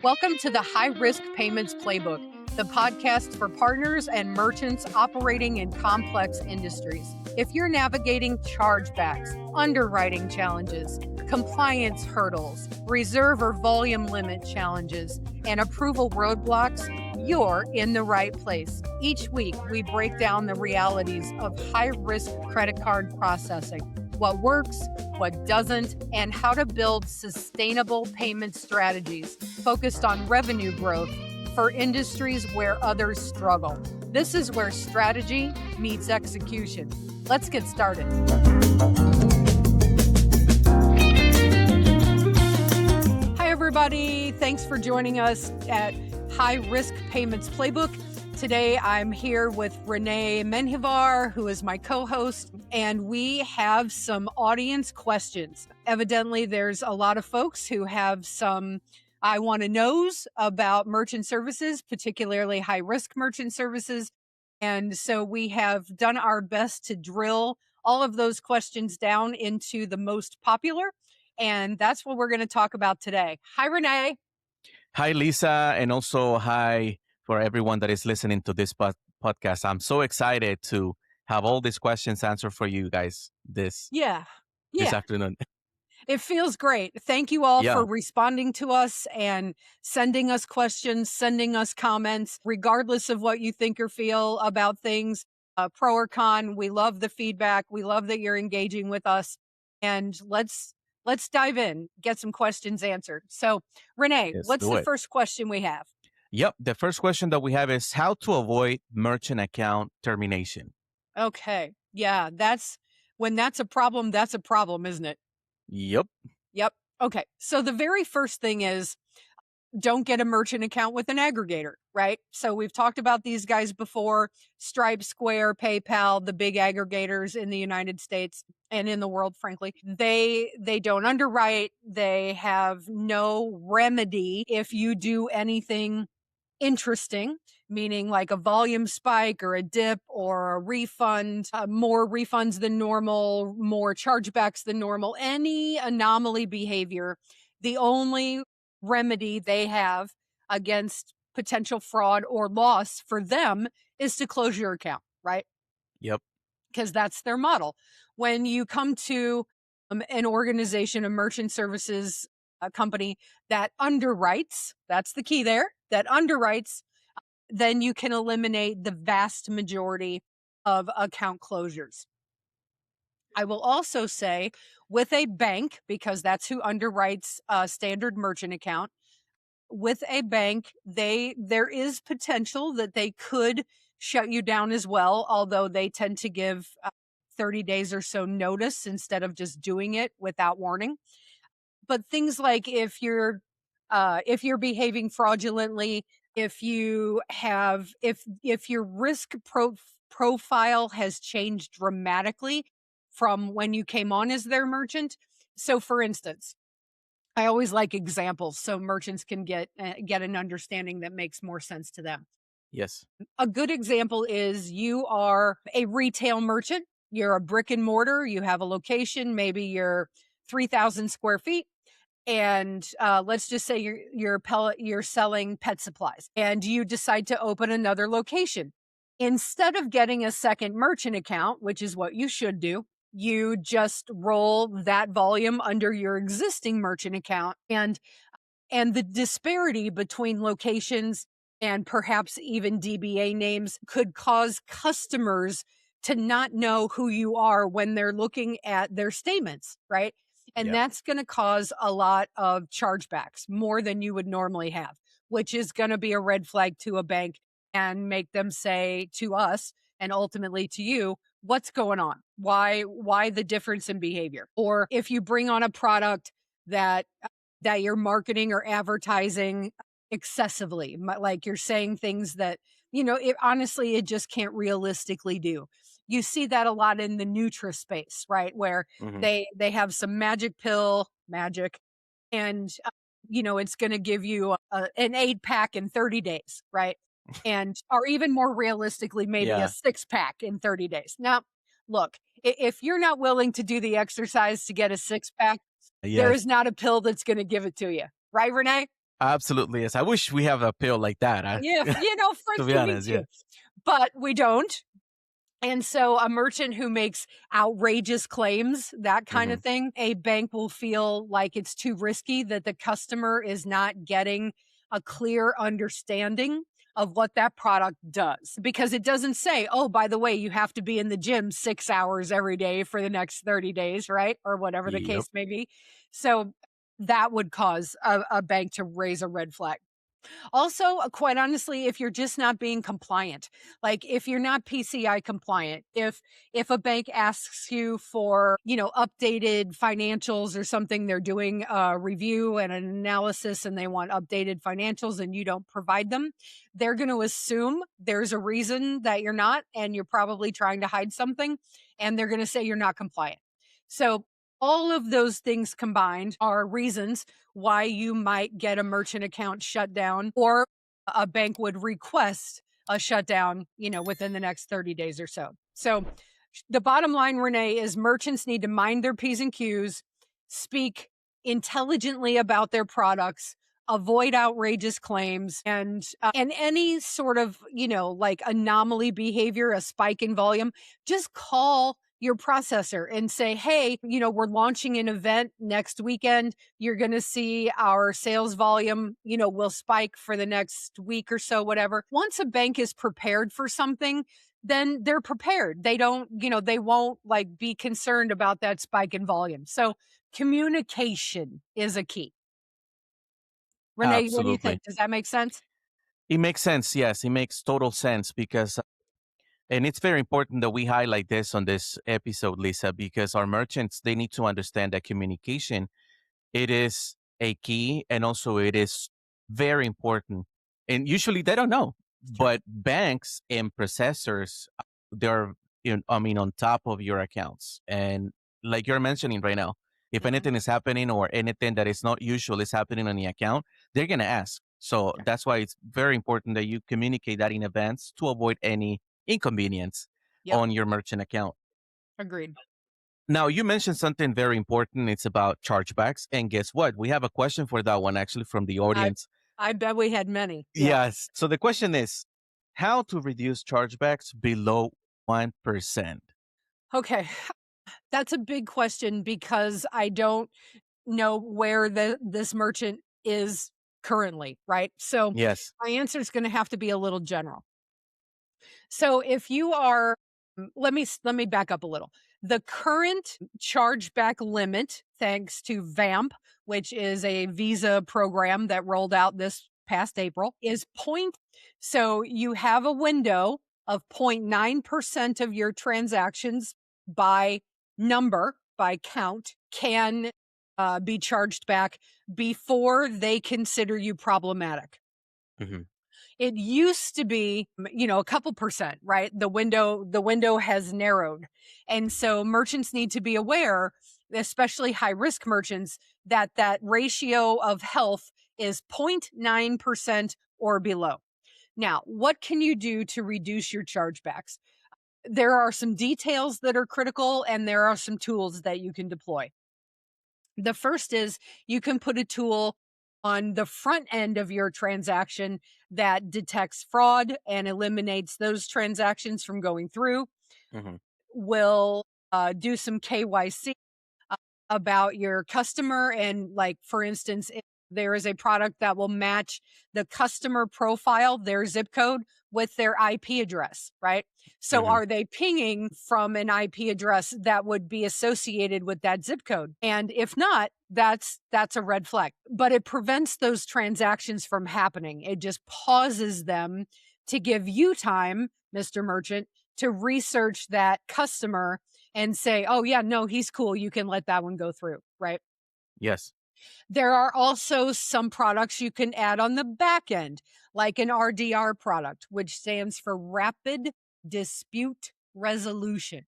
Welcome to the High Risk Payments Playbook, the podcast for partners and merchants operating in complex industries. If you're navigating chargebacks, underwriting challenges, compliance hurdles, reserve or volume limit challenges, and approval roadblocks, you're in the right place. Each week, we break down the realities of high-risk credit card processing, what works, what doesn't, and how to build sustainable payment strategies focused on revenue growth for industries where others struggle. This is where strategy meets execution. Let's get started. Hi, everybody. Thanks for joining us at High Risk Payments Playbook. Today, I'm here with Renee Menjivar, who is my co-host, and we have some audience questions. Evidently, there's a lot of folks who have some I want to knows about merchant services, particularly high-risk merchant services. And so we have done our best to drill all of those questions down into the most popular. And that's what we're going to talk about today. Hi, Renee. Hi, Lisa, and also hi for everyone that is listening to this podcast. I'm so excited to have all these questions answered for you guys this afternoon. It feels great. Thank you all Yeah. for responding to us and sending us questions, sending us comments, regardless of what you think or feel about things, pro or con. We love the feedback. We love that you're engaging with us. And let's dive in, get some questions answered. So, Renee, what's the first question we have? Yep. The first question that we have is how to avoid merchant account termination. Okay. Yeah, when that's a problem, isn't it? Yep. Okay. So the very first thing is don't get a merchant account with an aggregator, right? So we've talked about these guys before, Stripe, Square, PayPal, the big aggregators in the United States and in the world, frankly. They don't underwrite. They have no remedy if you do anything interesting, meaning like a volume spike or a dip or a refund, more refunds than normal, more chargebacks than normal, any anomaly behavior. The only remedy they have against potential fraud or loss for them is to close your account, right? Yep. Because that's their model. When you come to an organization, a merchant services company that underwrites, that's the key there, that underwrites, then you can eliminate the vast majority of account closures. I will also say with a bank, because that's who underwrites a standard merchant account, with a bank, there is potential that they could shut you down as well, although they tend to give 30 days or so notice instead of just doing it without warning. But things like if you're behaving fraudulently, if your risk profile has changed dramatically from when you came on as their merchant. So for instance, I always like examples so merchants can get an understanding that makes more sense to them. Yes. A good example is you are a retail merchant. You're a brick and mortar. You have a location. Maybe you're 3,000 square feet. And let's just say you're selling pet supplies and you decide to open another location. Instead of getting a second merchant account, which is what you should do, you just roll that volume under your existing merchant account. And the disparity between locations and perhaps even DBA names could cause customers to not know who you are when they're looking at their statements, right? And that's going to cause a lot of chargebacks, more than you would normally have, which is going to be a red flag to a bank and make them say to us and ultimately to you, what's going on? Why the difference in behavior? Or if you bring on a product that you're marketing or advertising excessively, like you're saying things that, honestly, it just can't realistically do. You see that a lot in the Nutra space, right? Where they have some magic pill, and, it's going to give you an 8-pack in 30 days, right? And, or even more realistically, maybe a 6-pack in 30 days. Now, look, if you're not willing to do the exercise to get a 6-pack, there is not a pill that's going to give it to you. Right, Renee? Absolutely, yes. I wish we have a pill like that. Yeah, To be frankly, me honest, yeah. too. But we don't. And so a merchant who makes outrageous claims, that kind Hmm. of thing, a bank will feel like it's too risky, that the customer is not getting a clear understanding of what that product does. Because it doesn't say, oh, by the way, you have to be in the gym 6 hours every day for the next 30 days, right? Or whatever the Yep. case may be. So that would cause a bank to raise a red flag. Also, quite honestly, if you're just not being compliant, like if you're not PCI compliant, if a bank asks you for, updated financials or something, they're doing a review and an analysis and they want updated financials and you don't provide them, they're going to assume there's a reason that you're not and you're probably trying to hide something and they're going to say you're not compliant. So all of those things combined are reasons why you might get a merchant account shut down or a bank would request a shutdown, within the next 30 days or so. So the bottom line, Renee, is merchants need to mind their P's and Q's, speak intelligently about their products, avoid outrageous claims and any sort of, like anomaly behavior, a spike in volume, just call your processor and say, hey, we're launching an event next weekend. You're going to see our sales volume, will spike for the next week or so, whatever. Once a bank is prepared for something, then they're prepared. They don't, they won't like be concerned about that spike in volume. So communication is a key. Renee, what do you Absolutely. think? Does that make sense? It makes sense. Yes, it makes total sense because, and it's very important that we highlight this on this episode, Lisa, because our merchants, they need to understand that communication, it is a key and also it is very important. And usually they don't know, Sure. but banks and processors, they're, I mean, on top of your accounts. And like you're mentioning right now, if Mhm. anything is happening or anything that is not usual is happening on the account, they're going to ask. So Yeah. that's why it's very important that you communicate that in advance to avoid any inconvenience Yep. on your merchant account. Agreed. Now, you mentioned something very important. It's about chargebacks. And guess what? We have a question for that one actually from the I audience. I bet we had many. Yeah. Yes. So the question is how to reduce chargebacks below 1%? Okay. That's a big question because I don't know where this merchant is currently, right? So Yes. my answer is going to have to be a little general. So if you are let me back up a little. The current chargeback limit, thanks to VAMP, which is a Visa program that rolled out this past April, is point. So you have a window of 0.9% of your transactions by by count, can be charged back before they consider you problematic. Hmm. It used to be, a couple percent, right? The window has narrowed. And so merchants need to be aware, especially high risk merchants, that that ratio of health is 0.9% or below. Now, what can you do to reduce your chargebacks? There are some details that are critical and there are some tools that you can deploy. The first is you can put a tool on the front end of your transaction that detects fraud and eliminates those transactions from going through, Hmm. will do some KYC uh, about your customer. And, like, for instance, if there is a product that will match the customer profile, their zip code, with their IP address, right? So Hmm. are they pinging from an IP address that would be associated with that zip code? And if not, that's a red flag. But it prevents those transactions from happening. It just pauses them to give you time, Mr. Merchant, to research that customer and say, "Oh yeah, no, he's cool. You can let that one go through," right? Yes. There are also some products you can add on the back end, like an RDR product, which stands for Rapid Dispute Resolution,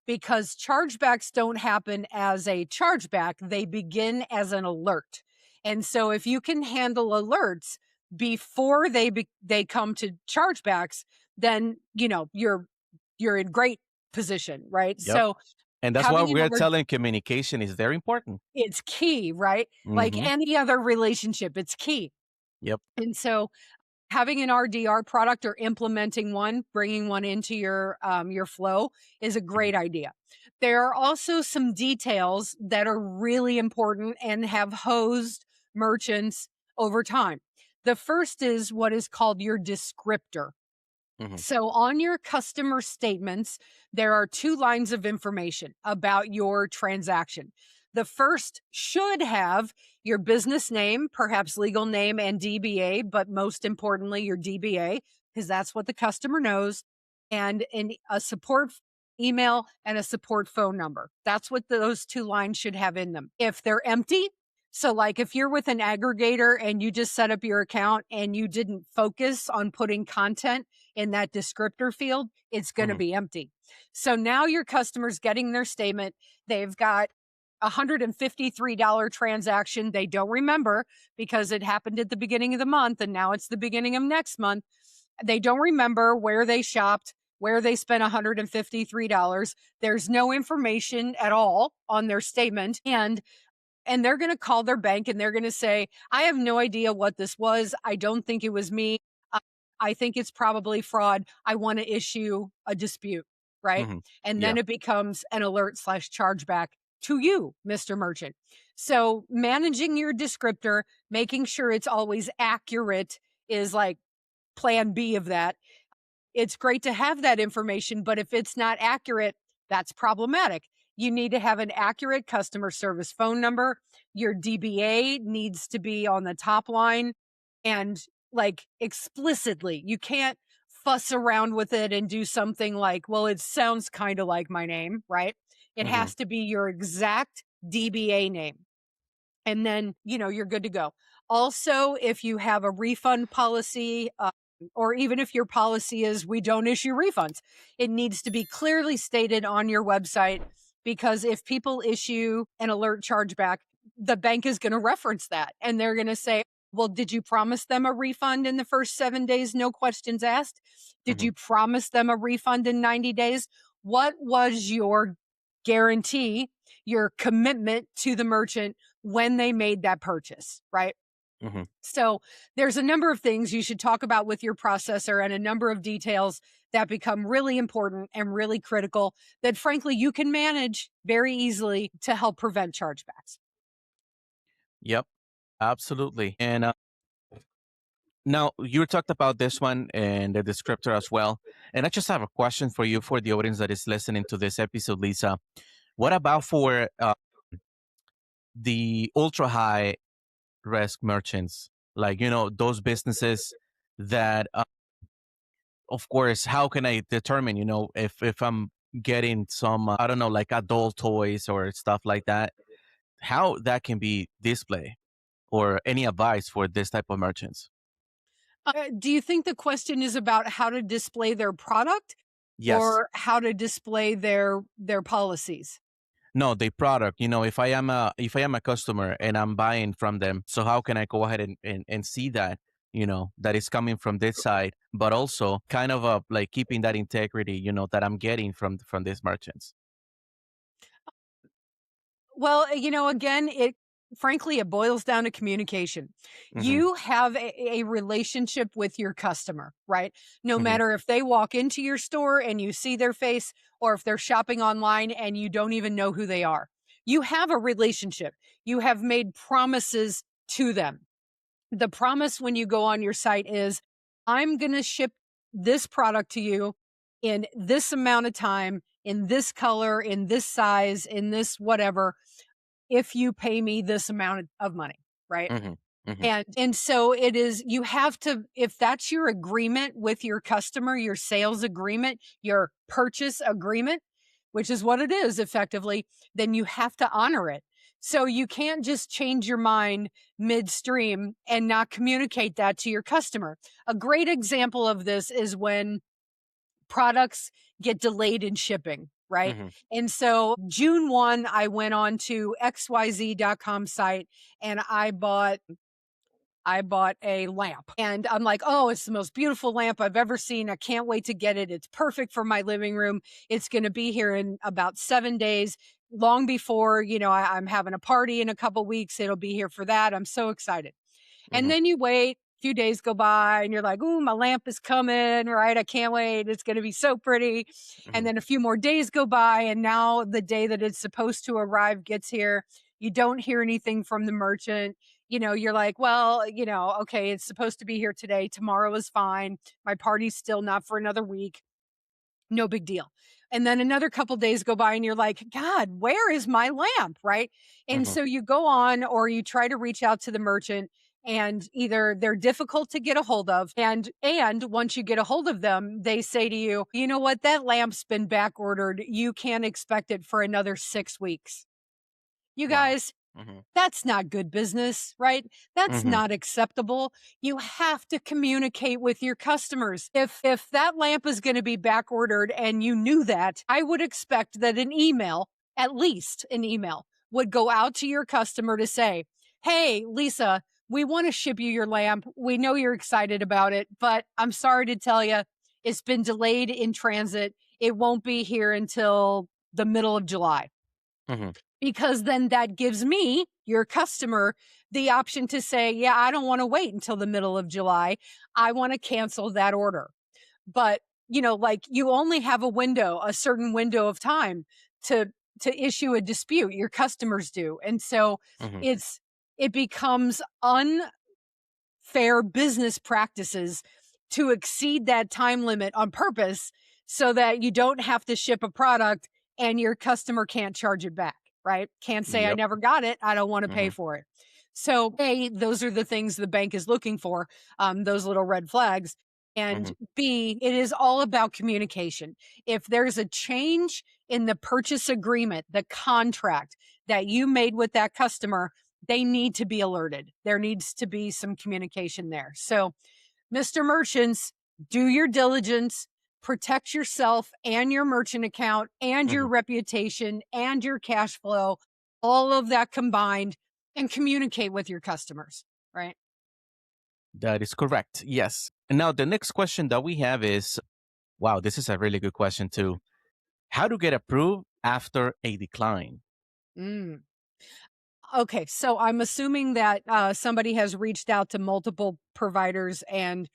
because chargebacks don't happen as a chargeback, they begin as an alert. And so if you can handle alerts before they come to chargebacks, then, you're in great position, right? Yep. So And that's why having an we're alert, telling communication is very important. it's key, right? Like Hmm. any other relationship, it's key. Yep. And so having an RDR product or implementing one, bringing one into your flow is a Mhm. great idea. There are also some details that are really important and have hosed merchants over time. The first is what is called your descriptor. Mhm. So on your customer statements, there are two lines of information about your transaction. The first should have your business name, perhaps legal name and DBA, but most importantly, your DBA, because that's what the customer knows, and a support email and a support phone number. That's what those two lines should have in them. If they're empty, so like if you're with an aggregator and you just set up your account and you didn't focus on putting content in that descriptor field, it's going to Mhm. be empty. So now your customer's getting their statement. They've got a $153 transaction. They don't remember because it happened at the beginning of the month and now it's the beginning of next month. They don't remember where they shopped, where they spent $153. There's no information at all on their statement. And they're going to call their bank and they're going to say, I have no idea what this was. I don't think it was me. Uh, I think it's probably fraud. I want to issue a dispute, right? Mhm. And Yeah. then it becomes an alert slash chargeback to you, Mr. Merchant. So managing your descriptor, making sure it's always accurate is like plan B of that. It's great to have that information, but if it's not accurate, that's problematic. You need to have an accurate customer service phone number. Your DBA needs to be on the top line and like explicitly. You can't fuss around with it and do something like, well, it sounds kind of like my name, right? It Mhm. has to be your exact DBA name and then you're good to go. Also, if you have a refund policy, or even if your policy is we don't issue refunds, it needs to be clearly stated on your website, because if people issue an alert chargeback, the bank is going to reference that and they're going to say, well, did you promise them a refund in the first 7 days, no questions asked? Did Mhm. you promise them a refund in 90 days? What was your guarantee, your commitment to the merchant when they made that purchase, right? Mhm. So there's a number of things you should talk about with your processor and a number of details that become really important and really critical that frankly you can manage very easily to help prevent chargebacks. Yep. Absolutely. And now you talked about this one and the descriptor as well. And I just have a question for you for the audience that is listening to this episode, Lisa. What about for the ultra high risk merchants, like those businesses that of course, how can I determine if I'm getting some I don't know, like adult toys or stuff like that, how that can be displayed, or any advice for this type of merchants? Do you think the question is about how to display their product Yes. or how to display their policies? No, the product. If I am a customer and I'm buying from them, so how can I go ahead and see that, that is coming from this side, but also kind of like keeping that integrity, that I'm getting from these merchants. Well, again, it frankly it boils down to communication. Hmm. You have a relationship with your customer, right? No Hmm. matter if they walk into your store and you see their face or if they're shopping online and you don't even know who they are. You have a relationship. You have made promises to them. The promise when you go on your site is I'm going to ship this product to you in this amount of time, in this color, in this size, in this whatever, if you pay me this amount of money, right? Hmm. Hmm. And so it is, you have to, if that's your agreement with your customer, your sales agreement, your purchase agreement, which is what it is effectively, then you have to honor it. So you can't just change your mind midstream and not communicate that to your customer. A great example of this is when products get delayed in shipping, right? Hmm. And so June 1, I went on to xyz.com site and I bought a lamp and I'm like, oh, it's the most beautiful lamp I've ever seen. I can't wait to get it. It's perfect for my living room. It's going to be here in about 7 days, long before, I'm having a party in a couple weeks. It'll be here for that. I'm so excited. And Hmm. then you wait. few days go by and you're like, ooh, my lamp is coming, right? I can't wait. It's going to be so pretty. And then a few more days go by, and now the day that it's supposed to arrive gets here. You don't hear anything from the merchant. You're like, well, okay, it's supposed to be here today. Tomorrow is fine. My party's still not for another week. No big deal. And then another couple days go by and you're like, God, where is my lamp? Right. And Mm-hmm. so you go on or you try to reach out to the merchant, and either they're difficult to get a hold of, and once you get a hold of them, they say to you, you know what, that lamp's been back ordered. You can't expect it for another 6 weeks. You Wow. guys, Mm-hmm. that's not good business, right? That's Mm-hmm. not acceptable. You have to communicate with your customers. If that lamp is going to be back ordered and you knew that, I would expect that an email, at least an email, would go out to your customer to say, "Hey, Lisa, we want to ship you your lamp. We know you're excited about it, but I'm sorry to tell you, it's been delayed in transit. It won't be here until the middle of July." Mm-hmm. Because then that gives me, your customer, the option to say, yeah, I don't want to wait until the middle of July. I want to cancel that order. But, like, you only have a certain window of time to issue a dispute. Your customers do. And so Mm-hmm. it becomes fair business practices to exceed that time limit on purpose so that you don't have to ship a product and your customer can't charge it back, right? Can't say, I Yep. never got it. I don't want to pay Mm-hmm. for it. So, A, those are the things the bank is looking for, those little red flags. And Mm-hmm. B, it is all about communication. If there's a change in the purchase agreement, the contract that you made with that customer, they need to be alerted. There needs to be some communication there. So, Mr. Merchants, do your diligence, protect yourself and your merchant account and your Mm-hmm. reputation and your cash flow, all of that combined, and communicate with your customers, right? That is correct. Yes. And now the next question that we have is, wow, this is a really good question too. How to get approved after a decline? Mm. Okay, so I'm assuming that somebody has reached out to multiple providers and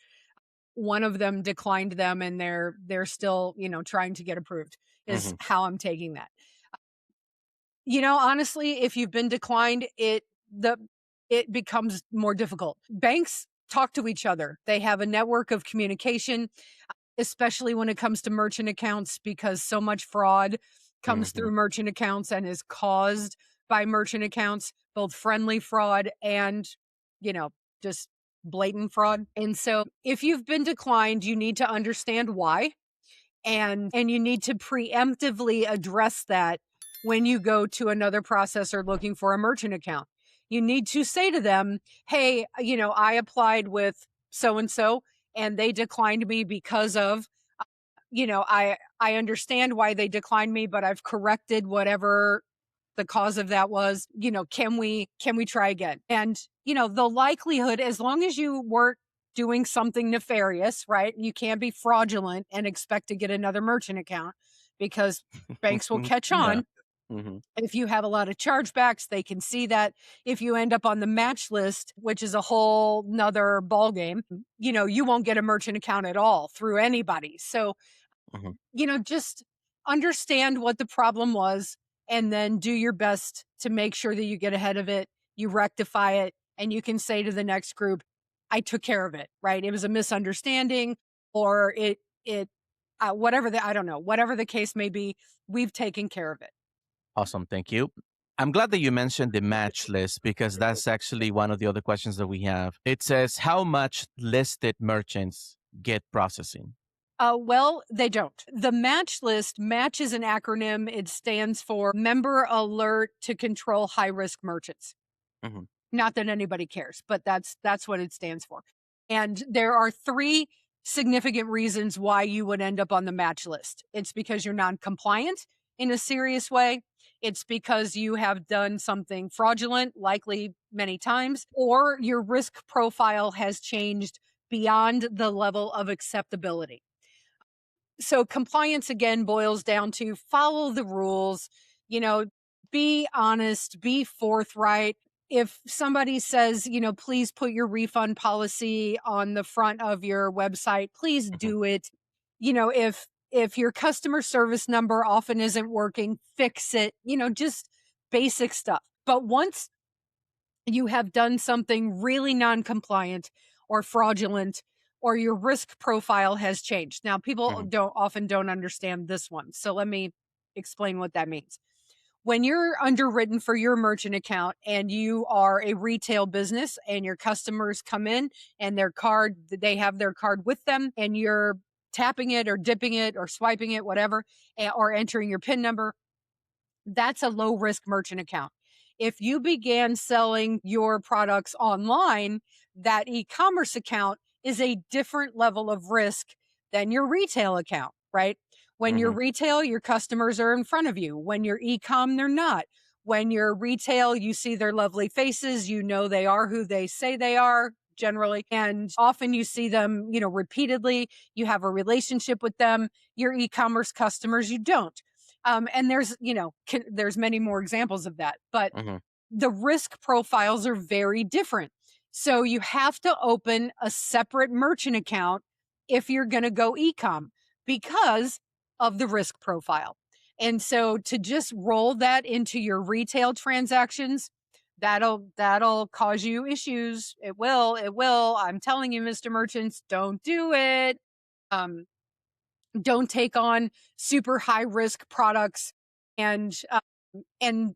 one of them declined them and they're still, trying to get approved, is Mm-hmm. how I'm taking that. Honestly, if you've been declined, it becomes more difficult. Banks talk to each other. They have a network of communication, especially when it comes to merchant accounts, because so much fraud comes Mm-hmm. through merchant accounts and is caused by merchant accounts, both friendly fraud and, you know, just blatant fraud. And so if you've been declined, you need to understand why, and you need to preemptively address that when you go to another processor looking for a merchant account. You need to say to them, "Hey, I applied with so and so and they declined me because of, I understand why they declined me, but I've corrected whatever the cause of that was. Can we try again?" And, the likelihood, as long as you weren't doing something nefarious, right? You can't be fraudulent and expect to get another merchant account, because banks will catch Yeah. on. Mm-hmm. If you have a lot of chargebacks, they can see that. If you end up on the match list, which is a whole nother ballgame, you won't get a merchant account at all through anybody. So, Mm-hmm. just understand what the problem was and then do your best to make sure that you get ahead of it, you rectify it, and you can say to the next group, I took care of it, right? It was a misunderstanding, or I don't know, whatever the case may be, we've taken care of it. Awesome. Thank you. I'm glad that you mentioned the match list because that's actually one of the other questions that we have. It says, how much listed merchants get processing? Well, they don't. The match list, match is an acronym. It stands for Member Alert to Control High Risk Merchants. Mm-hmm. Not that anybody cares, but that's what it stands for. And there are three significant reasons why you would end up on the match list. It's because you're non-compliant in a serious way. It's because you have done something fraudulent, likely many times, or your risk profile has changed beyond the level of acceptability. So compliance again boils down to follow the rules, you know, be honest, be forthright. if somebody says, please put your refund policy on the front of your website, please Mhm. do it. If your customer service number often isn't working, fix it. Just basic stuff. But once you have done something really non-compliant or fraudulent, or your risk profile has changed. Now, people Mhm. don't understand this one. So let me explain what that means. When you're underwritten for your merchant account and you are a retail business and your customers come in and they have their card with them and you're tapping it or dipping it or swiping it, whatever, or entering your PIN number, that's a low risk merchant account. If you began selling your products online, that e-commerce account is a different level of risk than your retail account, right? When you're Mhm. retail, your customers are in front of you. When you're e-com, they're not. When you're retail, you see their lovely faces, you know they are who they say they are generally, and often you see them, repeatedly. You have a relationship with them. Your e-commerce customers, you don't. And there's many more examples of that, but Mhm. the risk profiles are very different. So you have to open a separate merchant account if you're going to go ecom because of the risk profile. And so to just roll that into your retail transactions, that'll cause you issues. It will. It will. I'm telling you, Mr. Merchants, don't do it. Um, don't take on super high risk products and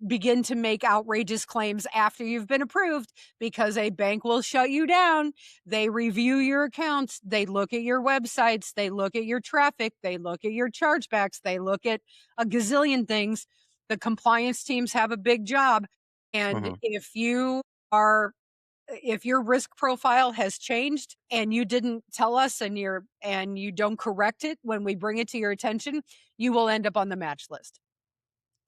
begin to make outrageous claims after you've been approved, because a bank will shut you down. They review your accounts, they look at your websites, they look at your traffic, they look at your chargebacks, they look at a gazillion things. The compliance teams have a big job, and Mhm. are if your risk profile has changed and you didn't tell us and you don't correct it when we bring it to your attention, you will end up on the match list.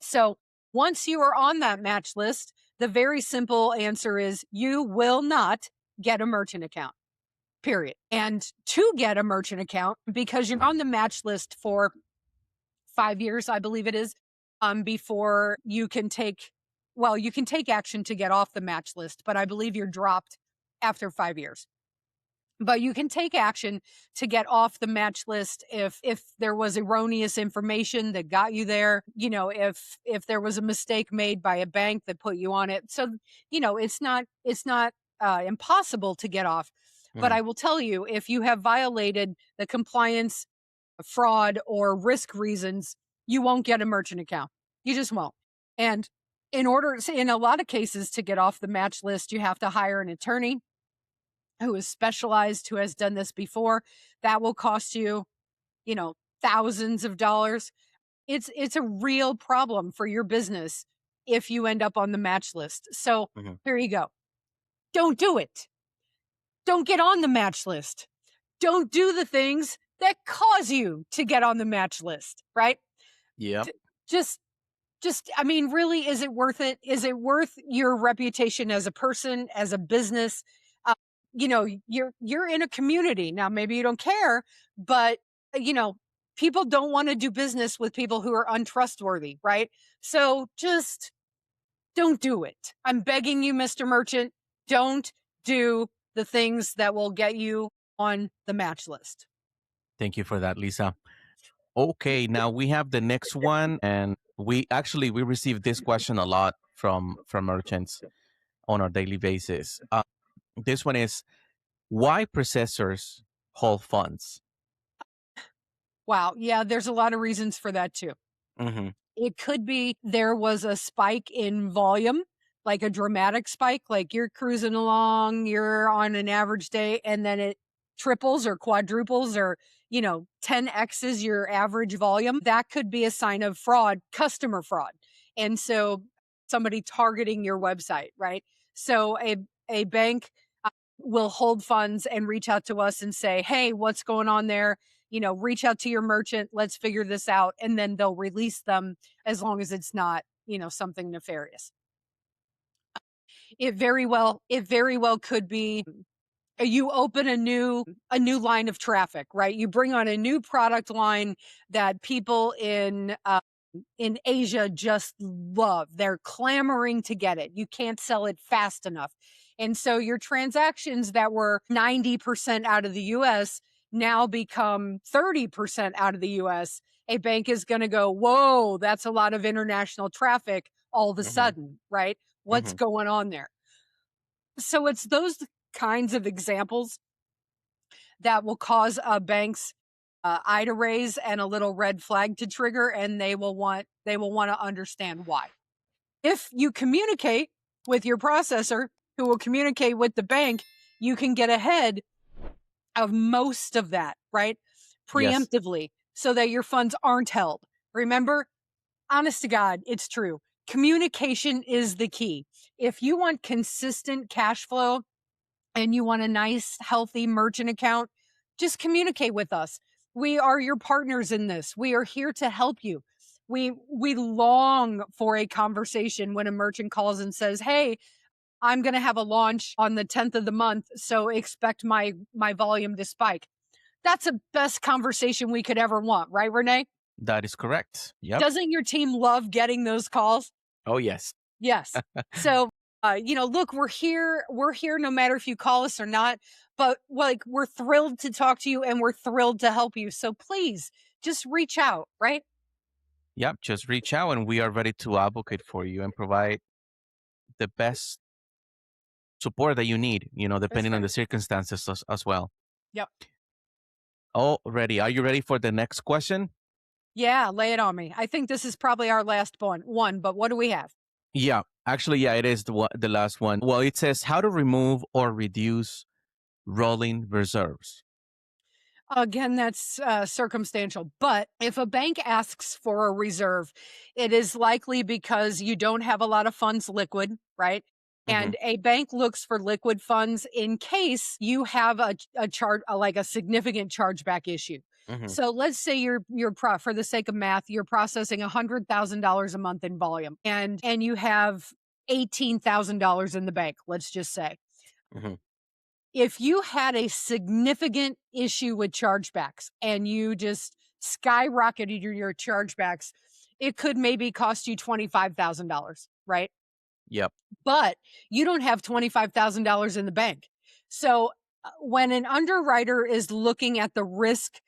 So, once you are on that match list, the very simple answer is you will not get a merchant account. Period. And to get a merchant account, because you're on the match list for 5 years, I believe it is, before you can take action to get off the match list, but I believe you're dropped after 5 years. But you can take action to get off the match list if there was erroneous information that got you there, if there was a mistake made by a bank that put you on it. So, it's not impossible to get off. But Mhm. I will tell you, if you have violated the compliance, fraud, or risk reasons, you won't get a merchant account. You just won't. And in a lot of cases, to get off the match list, you have to hire an attorney who is specialized, who has done this before. That will cost you, thousands of dollars. It's a real problem for your business if you end up on the match list. So Mhm. here you go. Don't do it. Don't get on the match list. Don't do the things that cause you to get on the match list, right? Yep. D- Just I mean, really, is it worth it? Is it worth your reputation as a person, as a business? Uh, you're in a community now. Maybe you don't care, but people don't want to do business with people who are untrustworthy, right? So just don't do it. I'm begging you, Mr. Merchant, don't do the things that will get you on the match list. Thank you for that, Lisa. Okay, now we have the next one, and we receive this question a lot from merchants on our daily basis. This one is, why processors hold funds? Wow. Yeah, there's a lot of reasons for that too. Mm-hmm. It could be there was a spike in volume, like a dramatic spike, like you're cruising along, you're on an average day, and then it triples or quadruples or, 10x's your average volume. That could be a sign of fraud, customer fraud. And so somebody targeting your website, right? So a bank will hold funds and reach out to us and say, "Hey, what's going on there? Reach out to your merchant. Let's figure this out." And then they'll release them as long as it's not, something nefarious. It very well could be you open a new line of traffic, right? You bring on a new product line that people in in Asia just love. They're clamoring to get it. You can't sell it fast enough. And so your transactions that were 90% out of the US now become 30% out of the US. A bank is going to go, whoa, that's a lot of international traffic all of a Hmm. sudden, right? What's Hmm. going on there? So it's those kinds of examples that will cause a bank's eye to raise and a little red flag to trigger, and they will want to understand why. If you communicate with your processor, who will communicate with the bank, you can get ahead of most of that, right? Yes, Preemptively, so that your funds aren't held. Remember, honest to God, it's true. Communication is the key. If you want consistent cash flow and you want a nice, healthy merchant account, just communicate with us. We are your partners in this. We are here to help you. We long for a conversation when a merchant calls and says, "Hey, I'm going to have a launch on the 10th of the month, so expect my volume to spike." That's the best conversation we could ever want, right, Renee? that is correct. Yep. Doesn't your team love getting those calls? Oh, yes. Yes. So, look, we're here no matter if you call us or not, but like we're thrilled to talk to you and we're thrilled to help you. So please just reach out, right? Yep. Just reach out and we are ready to advocate for you and provide the best support that you need, That's depending on right. the circumstances as well. Yep. Oh, ready. Are you ready for the next question? Yeah, lay it on me. I think this is probably our last one, but what do we have? Yeah. Actually, yeah, it is the last one. Well, it says how to remove or reduce rolling reserves. Again, that's circumstantial. But if a bank asks for a reserve, it is likely because you don't have a lot of funds liquid, right? Hmm. And a bank looks for liquid funds in case you have a chart, like a significant chargeback issue. Hmm. So let's say for the sake of math, you're processing $100,000 a month in volume, and you have $18,000 in the bank. Let's just say Hmm. if you had a significant issue with chargebacks and you just skyrocketed your chargebacks, it could maybe cost you $25,000, right? Yep. But you don't have $25,000 in the bank. So when an underwriter is looking at the risk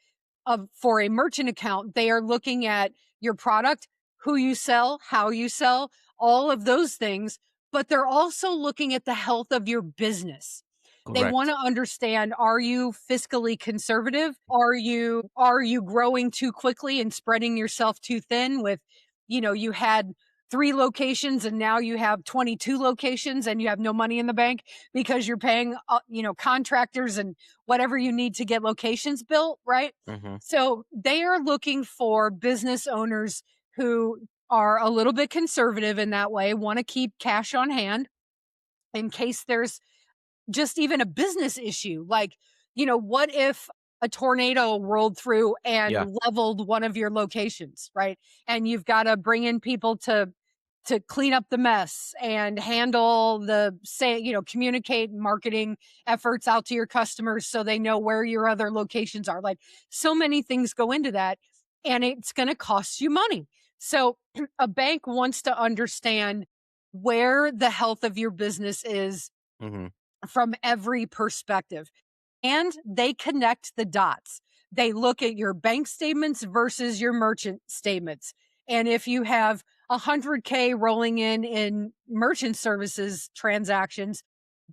of for a merchant account, they are looking at your product, who you sell, how you sell, all of those things, but they're also looking at the health of your business. They want Correct. to understand, are you fiscally conservative? Are you growing too quickly and spreading yourself too thin with, you had 3 locations and now you have 22 locations and you have no money in the bank because you're paying contractors and whatever you need to get locations built, right? Hmm. So they are looking for business owners who are a little bit conservative in that way, want to keep cash on hand in case there's just even a business issue. Like, what if a tornado rolled through Yeah. and leveled one of your locations, right? And you've got to bring in people to clean up the mess and handle communicate marketing efforts out to your customers so they know where your other locations are. Like, so many things go into that, and it's going to cost you money. So a bank wants to understand where the health of your business is Hmm. from every perspective. And they connect the dots. They look at your bank statements versus your merchant statements. And if you have 100K rolling in merchant services transactions,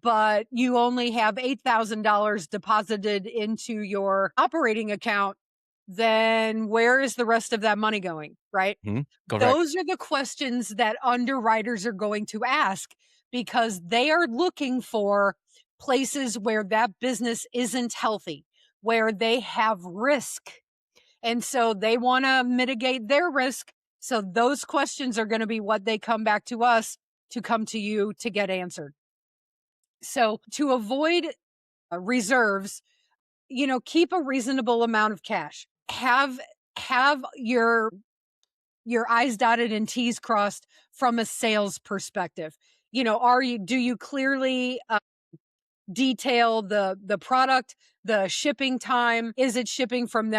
but you only have $8,000 deposited into your operating account, then where is the rest of that money going? Right? Hmm. Correct. Those are the questions that underwriters are going to ask because they are looking for places where that business isn't healthy, where they have risk. And so they want to mitigate their risk. So those questions are going to be what they come back to us to come to you to get answered. So to avoid reserves, keep a reasonable amount of cash. Have your I's dotted and T's crossed from a sales perspective. Do you clearly detail the product, the shipping time. Is it shipping from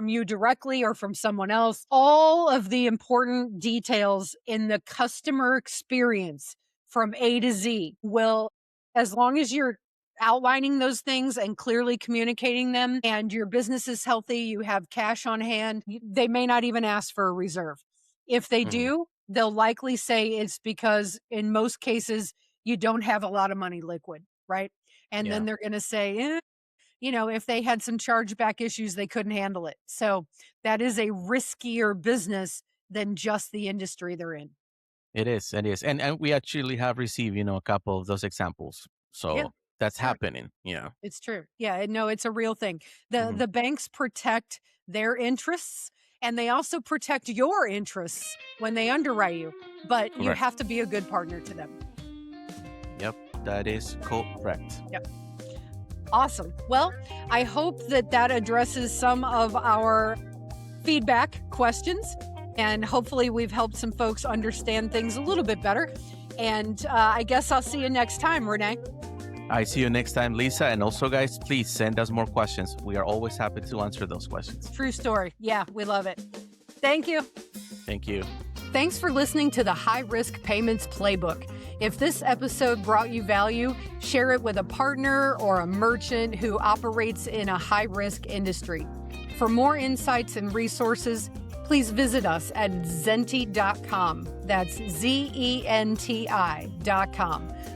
you directly or from someone else? All of the important details in the customer experience from A to Z will, as long as you're outlining those things and clearly communicating them, and your business is healthy, you have cash on hand, they may not even ask for a reserve. If they do, they'll likely say it's because in most cases, you don't have a lot of money liquid, right? And then they're going to say, if they had some chargeback issues, they couldn't handle it. So that is a riskier business than just the industry they're in. It is. And we actually have received, a couple of those examples. So that's happening. Yeah. It's true. Yeah. No, it's a real thing. The banks protect their interests, and they also protect your interests when they underwrite you. But you have to be a good partner to them. Yep. That is correct. Yep. Awesome. Well, I hope that addresses some of our feedback questions, and hopefully we've helped some folks understand things a little bit better. And I guess I'll see you next time, Renee. I see you next time, Lisa. And also, guys, please send us more questions. We are always happy to answer those questions. True story. Yeah, we love it. Thank you. Thank you. Thanks for listening to the High Risk Payments Playbook. If this episode brought you value, share it with a partner or a merchant who operates in a high-risk industry. For more insights and resources, please visit us at zenti.com. That's ZENTI.com.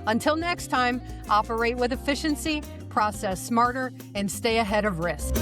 Until next time, operate with efficiency, process smarter, and stay ahead of risk.